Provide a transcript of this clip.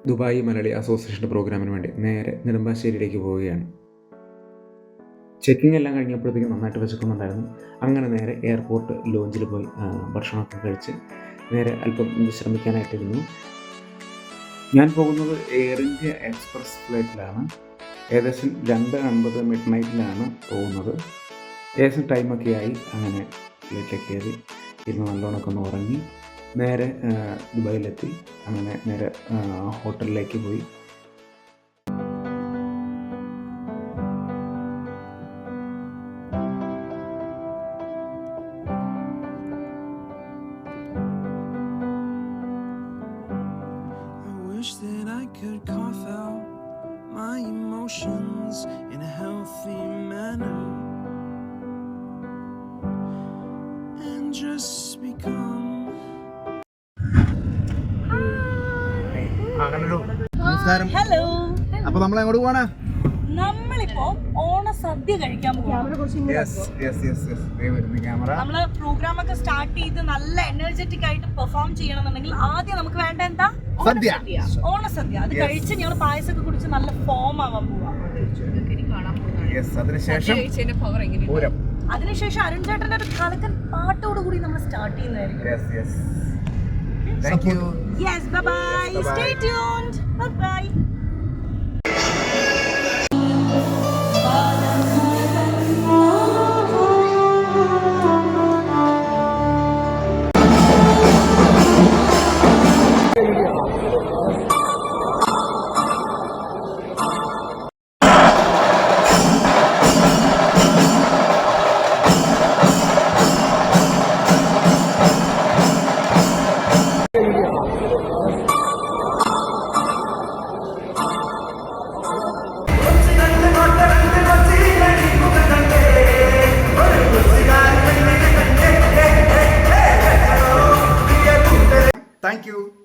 Dubai Malayali അസോസിയേഷൻ്റെ പ്രോഗ്രാമിന് വേണ്ടി നേരെ നെടുമ്പാശ്ശേരിയിലേക്ക് പോവുകയാണ്. ചെക്കിംഗ് എല്ലാം കഴിഞ്ഞപ്പോഴത്തേക്കും നന്നായിട്ട് വിശക്കുന്നുണ്ടായിരുന്നു. അങ്ങനെ നേരെ എയർപോർട്ട് ലോഞ്ചിൽ പോയി ഭക്ഷണമൊക്കെ കഴിച്ച് നേരെ അല്പം വിശ്രമിക്കാനായിട്ടിരുന്നു. ഞാൻ പോകുന്നത് എയർ ഇന്ത്യ എക്സ്പ്രസ് ഫ്ലൈറ്റിലാണ്. ഏകദേശം 2:50 മിഡ് നൈറ്റിലാണ് പോകുന്നത്. ഏകദേശം ടൈമൊക്കെ ആയി. അങ്ങനെ ഫ്ലൈറ്റിലേക്ക് കയറി ഇരുന്ന് നല്ലോണമൊക്കെ ഒന്ന് ഉറങ്ങി നേരെ ദുബായിലെത്തി. അങ്ങനെ നേരെ ഹോട്ടലിലേക്ക് പോയി. That I could cough out my emotions in a healthy manner and just become. നമസ്കാരം. ഹലോ. അപ്പൊ നമ്മൾ എങ്ങോട്ട് പോവാണ്? നമ്മളിപ്പോ ഓണസദ്യ കഴിക്കാൻ പോവാണ്. നമ്മള് പ്രോഗ്രാം ഒക്കെ സ്റ്റാർട്ട് ചെയ്ത് നല്ല എനർജറ്റിക് ആയിട്ട് പെർഫോം ചെയ്യണമെന്നുണ്ടെങ്കിൽ ആദ്യം നമുക്ക് വേണ്ട എന്താ? ഓണസദ്യ. അത് കഴിച്ച് ഞങ്ങൾ പായസമൊക്കെ കുടിച്ച് നല്ല ഫോം ആവാൻ പോവാ. അതിനുശേഷം അരുൺ ചേട്ടന്റെ ഒരു കലക്കൻ പാട്ടോട് കൂടി നമ്മൾ സ്റ്റാർട്ട് ചെയ്യുന്നതായിരിക്കും. Thank you. Yes, bye-bye. Stay tuned. Bye-bye. Thank you.